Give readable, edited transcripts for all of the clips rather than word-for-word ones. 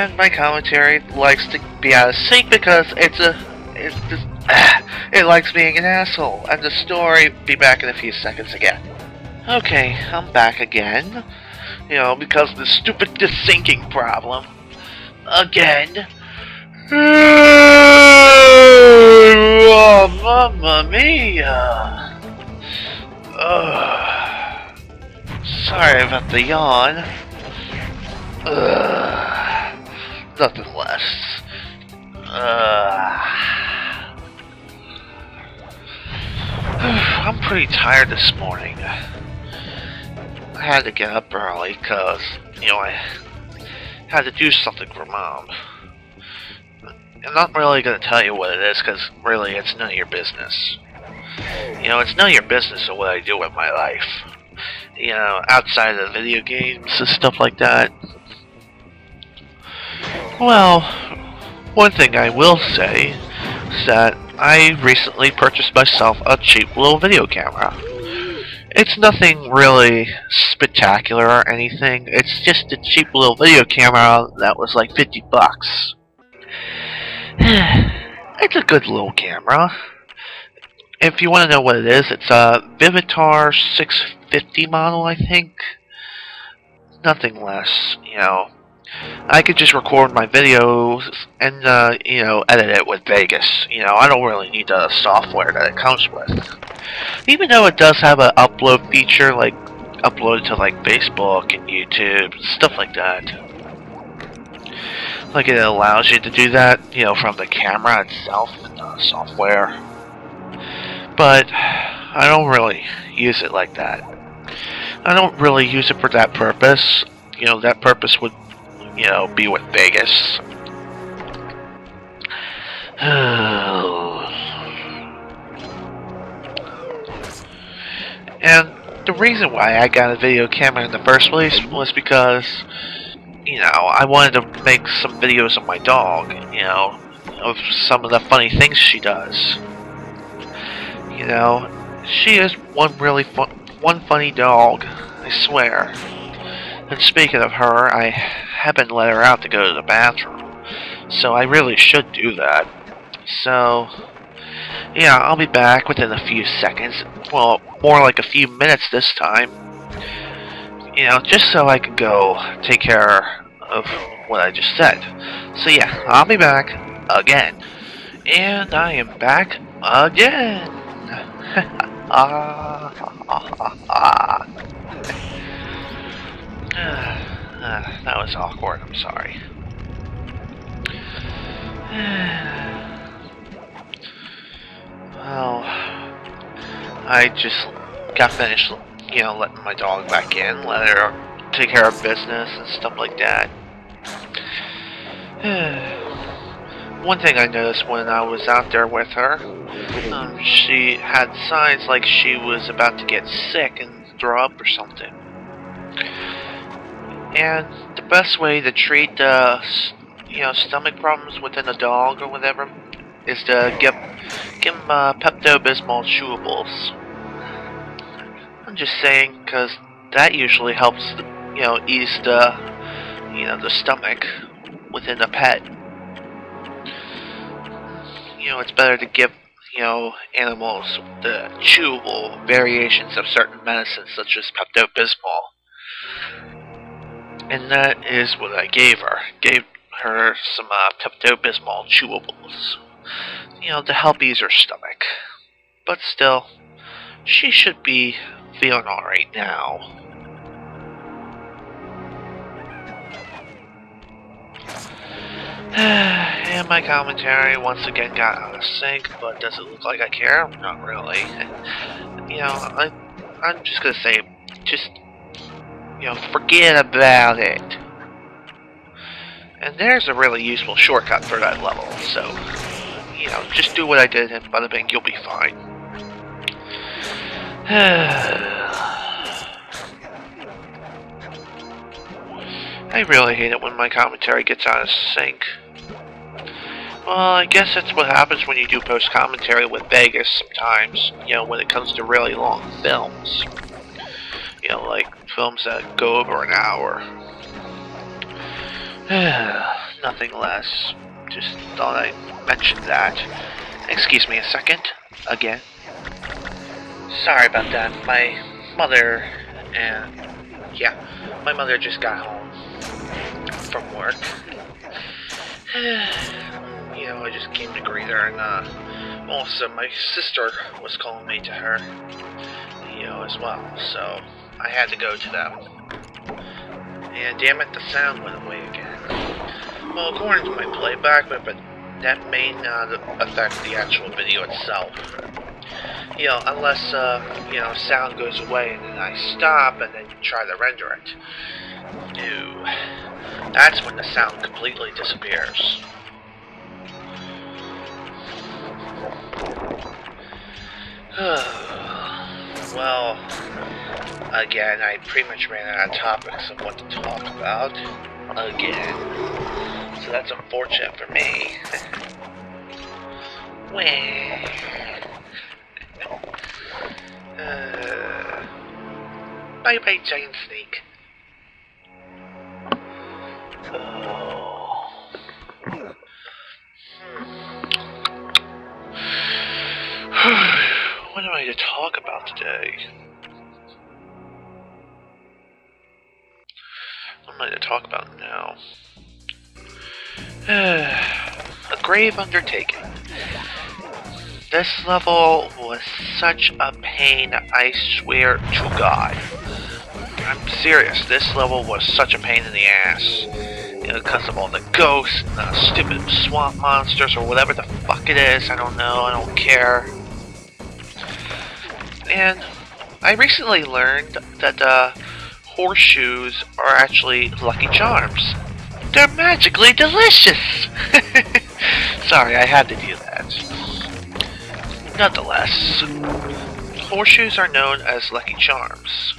and my commentary likes to be out of sync because it likes being an asshole. And the story be back in a few seconds again. Okay, I'm back again. You know, because of the stupid desyncing problem. Again. Oh, mamma mia. Sorry about the yawn. Nothing less. I'm pretty tired this morning. I had to get up early because, you know, I had to do something for Mom. I'm not really going to tell you what it is because really it's none of your business. You know, it's none of your business of what I do with my life. You know, outside of video games and stuff like that. Well, one thing I will say is that I recently purchased myself a cheap little video camera. It's nothing really spectacular or anything. It's just a cheap little video camera that was like 50 bucks. It's a good little camera. If you want to know what it is, it's a Vivitar 650 model, I think. Nothing less, you know. I could just record my videos and, you know, edit it with Vegas. You know, I don't really need the software that it comes with. Even though it does have an upload feature, like, upload to, like, Facebook and YouTube, stuff like that. Like, it allows you to do that, you know, from the camera itself and the software. But I don't really use it like that. I don't really use it for that purpose. You know, that purpose would, you know, be with Vegas. And the reason why I got a video camera in the first place was because, you know, I wanted to make some videos of my dog, you know, of some of the funny things she does. You know, she is one funny dog, I swear. And speaking of her, I haven't let her out to go to the bathroom, so I really should do that. So, yeah, I'll be back within a few seconds. Well, more like a few minutes this time. You know, just so I can go take care of what I just said. So yeah, I'll be back again. And I am back again. That was awkward, I'm sorry. Well, I just got finished, you know, letting my dog back in, let her take care of business and stuff like that. One thing I noticed when I was out there with her, she had signs like she was about to get sick and throw up or something. And the best way to treat the, you know, stomach problems within a dog or whatever is to give him Pepto-Bismol chewables. I'm just saying, because that usually helps, you know, ease the, you know, the stomach within a pet. You know, it's better to give, you know, animals the chewable variations of certain medicines such as Pepto-Bismol. And that is what I gave her. Gave her some Pepto-Bismol chewables. You know, to help ease her stomach. But still, she should be feeling alright now. And my commentary once again got out of sync, but does it look like I care? Not really. You know, I'm just gonna say, just, you know, forget about it. And there's a really useful shortcut for that level, so, you know, just do what I did and bada bing, you'll be fine. I really hate it when my commentary gets out of sync. Well, I guess that's what happens when you do post-commentary with Vegas sometimes, you know, when it comes to really long films. You know, like films that go over an hour. nothing less. Just thought I'd mention that. Excuse me a second. Again. Sorry about that. My mother my mother just got home from work. I just came to greet her, and also my sister was calling me to her, as well, so I had to go to them. And damn it, the sound went away again. Well, according to my playback, but that may not affect the actual video itself. Unless, sound goes away and then I stop and then try to render it. No. That's when the sound completely disappears. Well, again, I pretty much ran out of topics of what to talk about. Again. So that's unfortunate for me. Bye bye, giant snake. What am I to talk about today? What am I to talk about now? A grave undertaking. This level was such a pain, I swear to God. I'm serious, this level was such a pain in the ass. Because of all the ghosts and the stupid swamp monsters or whatever the fuck it is, I don't know, I don't care. And I recently learned that horseshoes are actually Lucky Charms. They're magically delicious! Sorry, I had to do that. Nonetheless, horseshoes are known as Lucky Charms.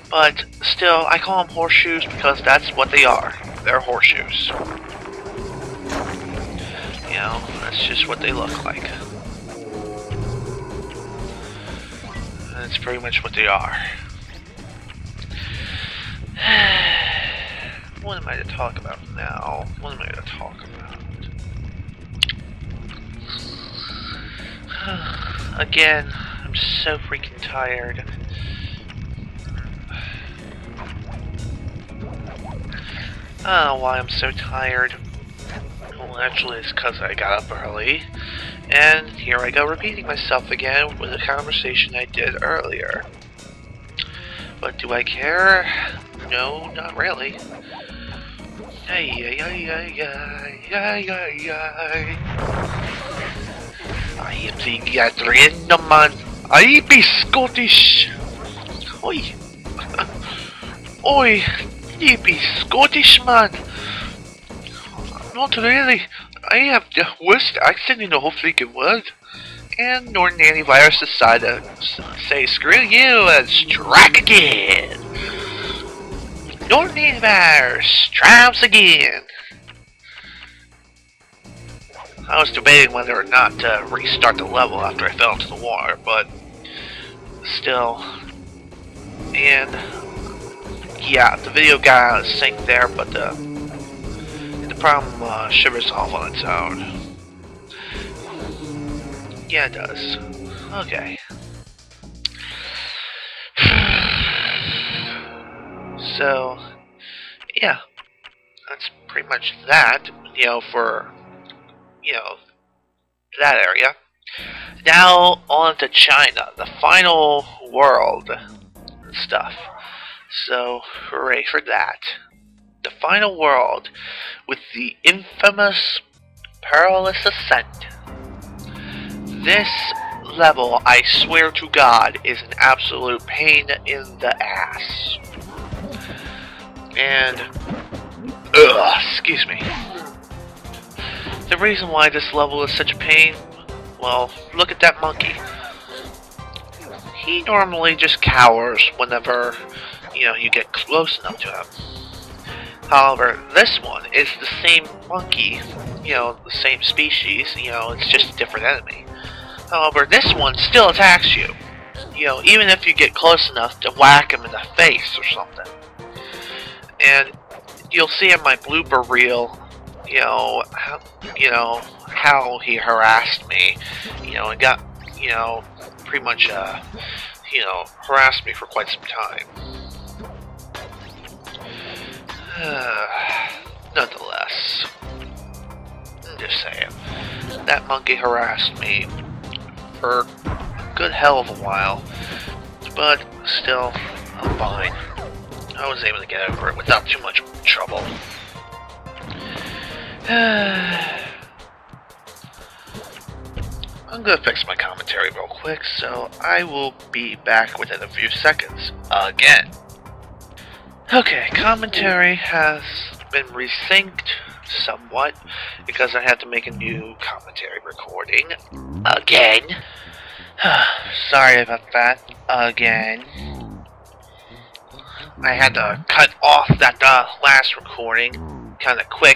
But still, I call them horseshoes because that's what they are. They're horseshoes. That's just what they look like. That's pretty much what they are. What am I to talk about now? What am I to talk about? Again, I'm so freaking tired. I don't know why I'm so tired. Well, actually, it's because I got up early. And here I go repeating myself again with a conversation I did earlier. But do I care? No, not really. I am the gathering man. I be Scottish. Oi. Oi, you be Scottish, man. Not really. I have the worst accent in the whole freaking world. And Northern Antivirus decided to say screw you and strike again. Northern Antivirus triumphs again. I was debating whether or not to restart the level after I fell into the water, but still. And yeah, the video got out of sync there, but the problem should resolve on its own. Yeah, it does. Okay. So, yeah, that's pretty much that, for, that area. Now, on to China, the final world and stuff. So, hooray for that. The final world with the infamous Perilous Ascent. This level, I swear to God, is an absolute pain in the ass. And, excuse me. The reason why this level is such a pain, well, look at that monkey. He normally just cowers whenever, you get close enough to him. However, this one is the same monkey, the same species, it's just a different enemy. However, this one still attacks you, even if you get close enough to whack him in the face or something. And you'll see in my blooper reel how he harassed me, and got, pretty much, harassed me for quite some time. Nonetheless, I'm just saying, that monkey harassed me for a good hell of a while, but still, I'm fine. I was able to get over it without too much trouble. I'm gonna fix my commentary real quick, so I will be back within a few seconds. Again. Okay, commentary has been resynced somewhat because I had to make a new commentary recording. Again. Sorry about that. Again. I had to cut off that last recording kind of quick